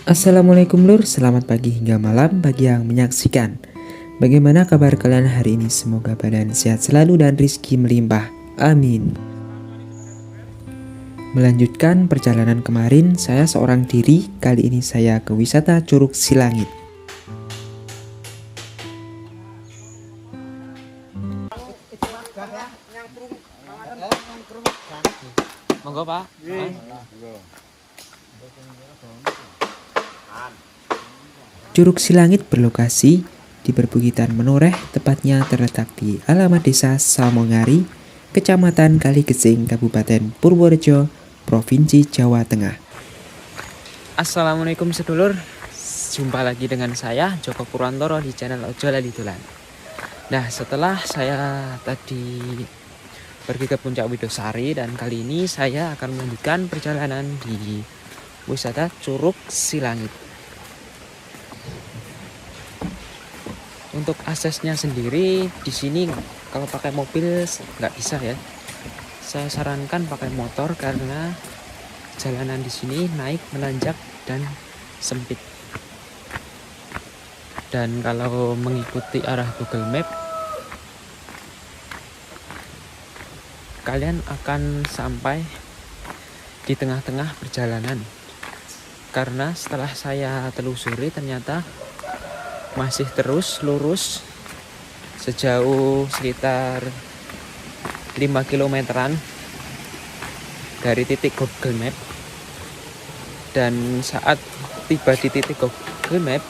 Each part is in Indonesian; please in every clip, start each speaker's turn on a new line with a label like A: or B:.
A: Assalamualaikum lur, selamat pagi hingga malam bagi yang menyaksikan. Bagaimana kabar kalian hari ini? Semoga badan sehat selalu dan rizki melimpah. Amin. Melanjutkan perjalanan kemarin, saya seorang diri. Kali ini saya ke wisata Curug Silangit.
B: Monggo Pak.
A: Curug Silangit berlokasi di perbukitan Menoreh, tepatnya terletak di alamat desa Samongari, Kecamatan Kaligesing, Kabupaten Purworejo, Provinsi Jawa Tengah.
B: Assalamualaikum sedulur. Jumpa lagi dengan saya Joko Purwantoro di channel Ojo Lali Dolan. Nah, setelah saya tadi pergi ke Puncak Widosari dan kali ini saya akan melanjutkan perjalanan di wisata Curug Silangit. Untuk aksesnya sendiri di sini kalau pakai mobil nggak bisa ya. Saya sarankan pakai motor karena jalanan di sini naik, menanjak dan sempit. Dan kalau mengikuti arah Google Map, kalian akan sampai di tengah-tengah perjalanan. Karena setelah saya telusuri ternyata masih terus lurus sejauh sekitar 5 kilometeran dari titik Google Map. Dan saat tiba di titik Google Map,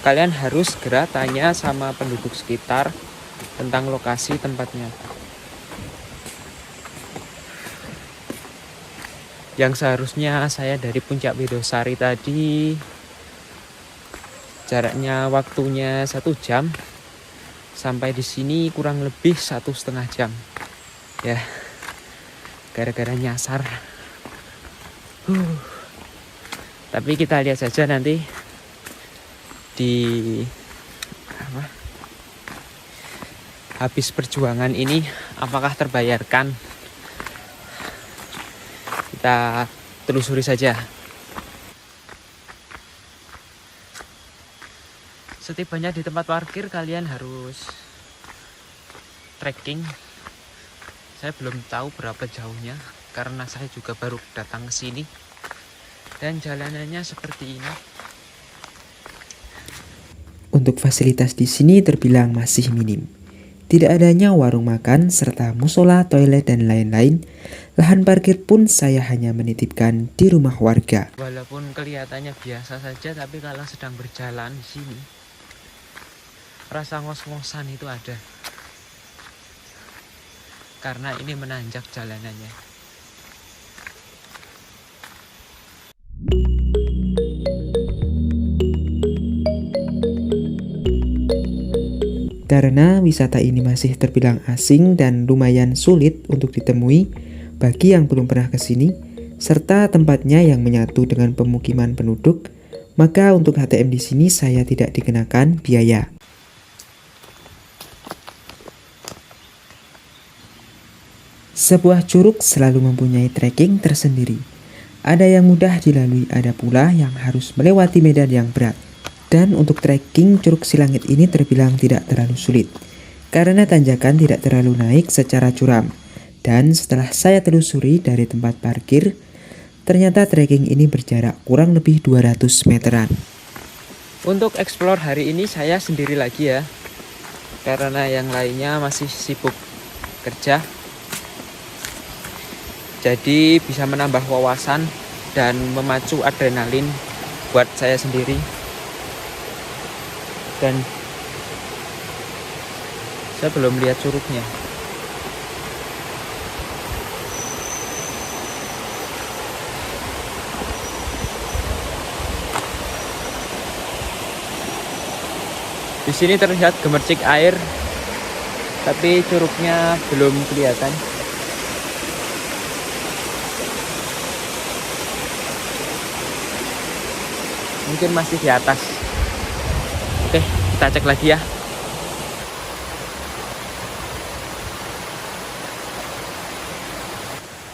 B: kalian harus segera tanya sama penduduk sekitar tentang lokasi tempatnya. Yang seharusnya saya dari Puncak Widosari tadi jaraknya waktunya 1 jam, sampai di sini kurang lebih 1,5 jam. Ya, gara-gara nyasar. Tapi kita lihat saja nanti di habis perjuangan ini apakah terbayarkan. Kita telusuri saja. Setibanya di tempat parkir kalian harus trekking. Saya belum tahu berapa jauhnya karena saya juga baru datang ke sini. Dan jalanannya seperti ini.
A: Untuk fasilitas di sini terbilang masih minim. Tidak adanya warung makan serta musola, toilet dan lain-lain. Lahan parkir pun saya hanya menitipkan di rumah warga.
B: Walaupun kelihatannya biasa saja, tapi kalau sedang berjalan di sini rasa ngos-ngosan itu ada. Karena ini menanjak jalanannya.
A: Karena wisata ini masih terbilang asing dan lumayan sulit untuk ditemui bagi yang belum pernah ke sini, serta tempatnya yang menyatu dengan pemukiman penduduk, maka untuk HTM di sini saya tidak dikenakan biaya. Sebuah curug selalu mempunyai trekking tersendiri. Ada yang mudah dilalui, ada pula yang harus melewati medan yang berat. Dan untuk trekking Curug Silangit ini terbilang tidak terlalu sulit, karena tanjakan tidak terlalu naik secara curam. Dan setelah saya telusuri dari tempat parkir, ternyata trekking ini berjarak kurang lebih 200 meteran.
B: Untuk explore hari ini saya sendiri lagi ya. Karena yang lainnya masih sibuk kerja. Jadi bisa menambah wawasan dan memacu adrenalin buat saya sendiri. Dan saya belum lihat curugnya. Di sini terlihat gemercik air, tapi curugnya belum kelihatan. Mungkin masih di atas. Oke, kita cek lagi ya.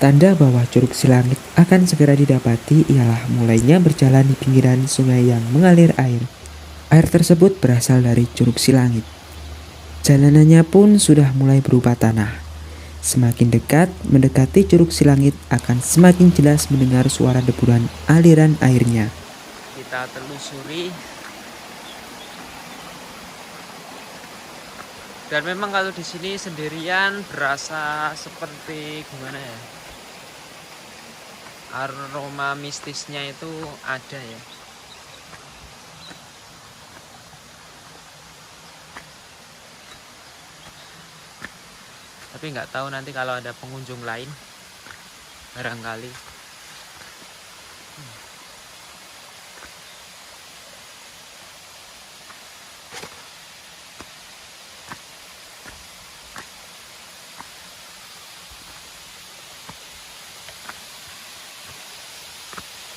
A: Tanda bahwa Curug Silangit akan segera didapati ialah mulainya berjalan di pinggiran sungai yang mengalir air. Air tersebut berasal dari Curug Silangit. Jalanannya pun sudah mulai berupa tanah. Semakin dekat mendekati Curug Silangit akan semakin jelas mendengar suara deburan aliran airnya.
B: Kita telusuri. Dan memang kalau di sini sendirian berasa seperti gimana ya? Aroma mistisnya itu ada ya. Tapi nggak tahu nanti kalau ada pengunjung lain, barangkali.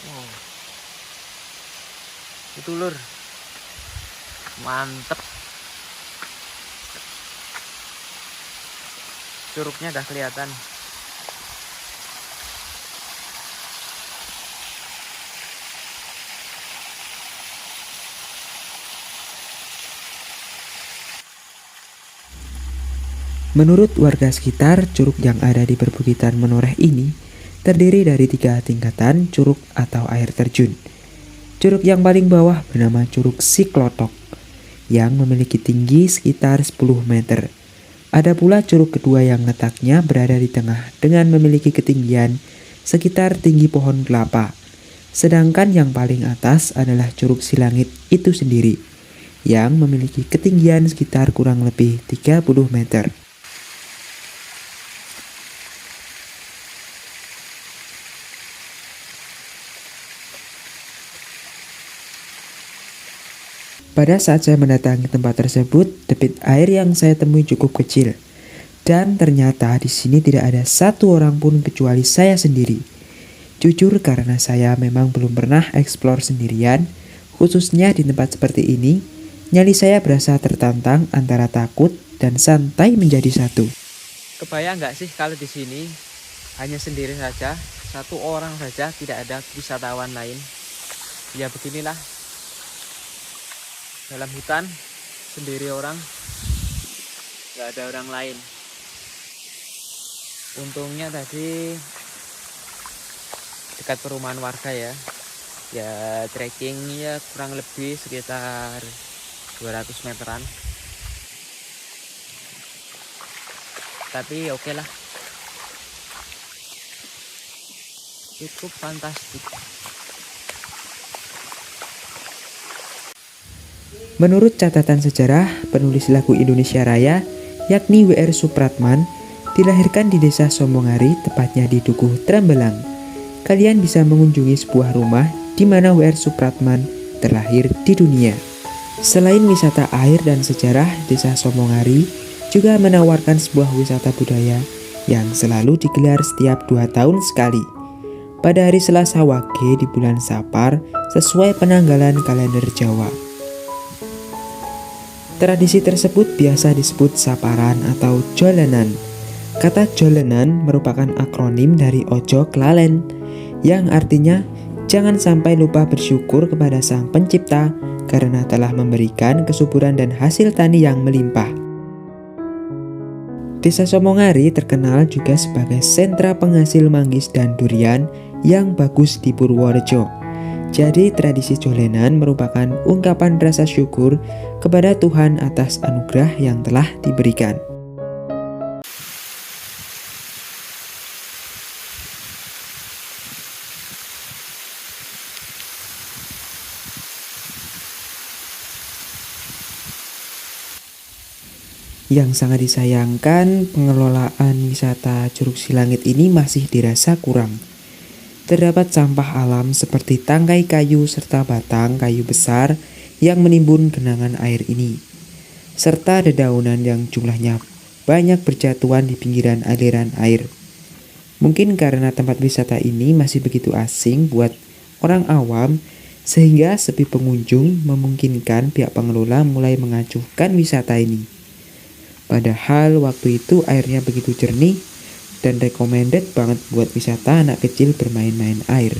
B: Wow. Itu lur, mantep. Curugnya udah kelihatan.
A: Menurut warga sekitar, curug yang ada di perbukitan Menoreh ini terdiri dari 3 tingkatan curug atau air terjun. Curug yang paling bawah bernama Curug Siklotok yang memiliki tinggi sekitar 10 meter. Ada pula curug kedua yang letaknya berada di tengah dengan memiliki ketinggian sekitar tinggi pohon kelapa. Sedangkan yang paling atas adalah Curug Silangit itu sendiri yang memiliki ketinggian sekitar kurang lebih 30 meter. Pada saat saya mendatangi tempat tersebut, debit air yang saya temui cukup kecil. Dan ternyata di sini tidak ada satu orang pun kecuali saya sendiri. Jujur karena saya memang belum pernah eksplor sendirian, khususnya di tempat seperti ini, nyali saya berasa tertantang antara takut dan santai menjadi satu.
B: Kebayang nggak sih kalau di sini hanya sendiri saja, satu orang saja, tidak ada wisatawan lain? Ya beginilah. Dalam hutan sendiri orang, nggak ada orang lain. Untungnya tadi dekat perumahan warga ya trekkingnya kurang lebih sekitar 200 meteran, tapi oke lah, cukup fantastik.
A: Menurut catatan sejarah, penulis lagu Indonesia Raya, yakni W.R. Supratman, dilahirkan di desa Somongari, tepatnya di Dukuh Trembelang. Kalian bisa mengunjungi sebuah rumah di mana W.R. Supratman terlahir di dunia. Selain wisata air dan sejarah, desa Somongari juga menawarkan sebuah wisata budaya yang selalu digelar setiap 2 tahun sekali. Pada hari Selasa Wage di bulan Sapar sesuai penanggalan kalender Jawa. Tradisi tersebut biasa disebut saparan atau jolanan. Kata jolanan merupakan akronim dari Ojo Klalen, yang artinya jangan sampai lupa bersyukur kepada Sang Pencipta karena telah memberikan kesuburan dan hasil tani yang melimpah. Desa Somongari terkenal juga sebagai sentra penghasil manggis dan durian yang bagus di Purworejo. Jadi tradisi jolenan merupakan ungkapan rasa syukur kepada Tuhan atas anugerah yang telah diberikan. Yang sangat disayangkan, pengelolaan wisata Curug Silangit ini masih dirasa kurang. Terdapat sampah alam seperti tangkai kayu serta batang kayu besar yang menimbun genangan air ini, serta dedaunan yang jumlahnya banyak berjatuhan di pinggiran aliran air. Mungkin karena tempat wisata ini masih begitu asing buat orang awam, sehingga sepi pengunjung memungkinkan pihak pengelola mulai mengacuhkan wisata ini. Padahal waktu itu airnya begitu jernih dan recommended banget buat wisata anak kecil bermain-main air.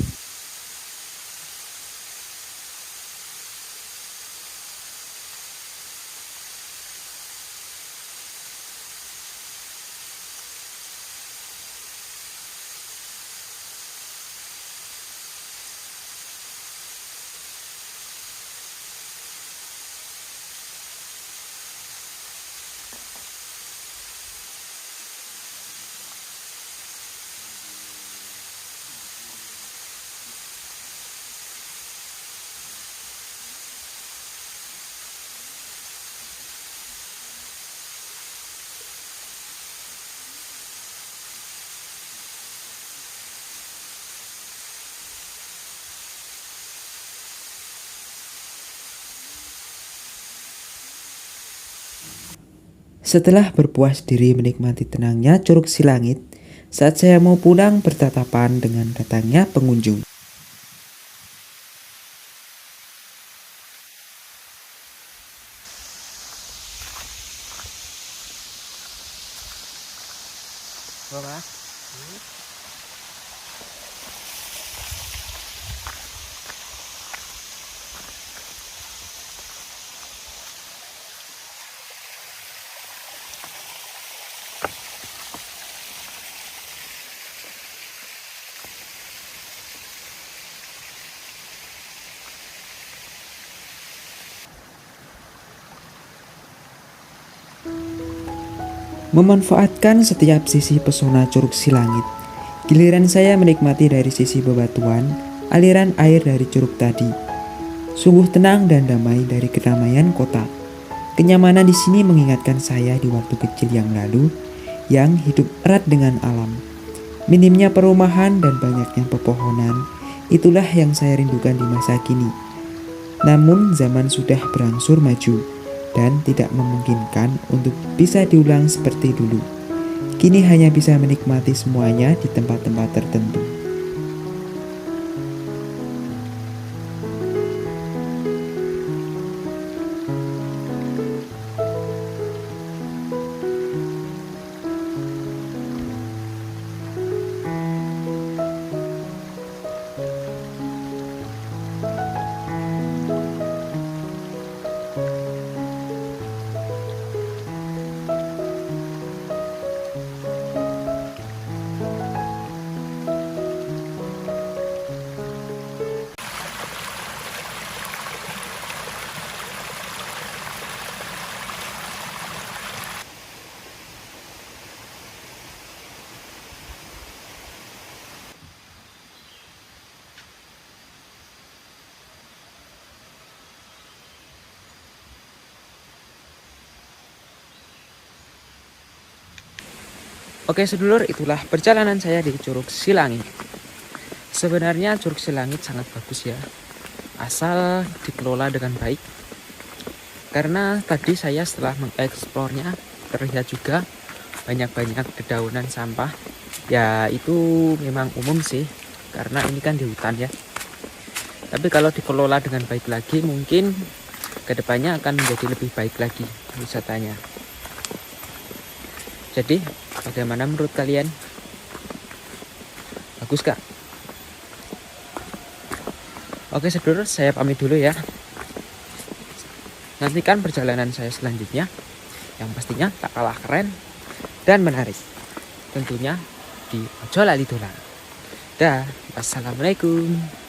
A: Setelah berpuas diri menikmati tenangnya Curug Silangit, saat saya mau pulang bertatapan dengan datangnya pengunjung.
B: Bapak.
A: Memanfaatkan setiap sisi pesona Curug Silangit, giliran saya menikmati dari sisi bebatuan, aliran air dari curug tadi. Sungguh tenang dan damai dari keramaian kota. Kenyamanan di sini mengingatkan saya di waktu kecil yang lalu, yang hidup erat dengan alam. Minimnya perumahan dan banyaknya pepohonan, itulah yang saya rindukan di masa kini. Namun zaman sudah berangsur maju dan tidak memungkinkan untuk bisa diulang seperti dulu. Kini hanya bisa menikmati semuanya di tempat-tempat tertentu.
B: Oke sedulur, itulah perjalanan saya di Curug Silangit. Sebenarnya Curug Silangit sangat bagus ya, asal dikelola dengan baik. Karena tadi saya setelah mengeksplornya terlihat juga banyak-banyak dedaunan sampah. Ya itu memang umum sih, karena ini kan di hutan ya. Tapi kalau dikelola dengan baik lagi, mungkin kedepannya akan menjadi lebih baik lagi wisatanya. Jadi bagaimana menurut kalian? Bagus kak? Oke sedulur, saya pamit dulu ya. Nantikan perjalanan saya selanjutnya, yang pastinya tak kalah keren dan menarik. Tentunya di Ojo Lali Dolan. Dah, wassalamualaikum.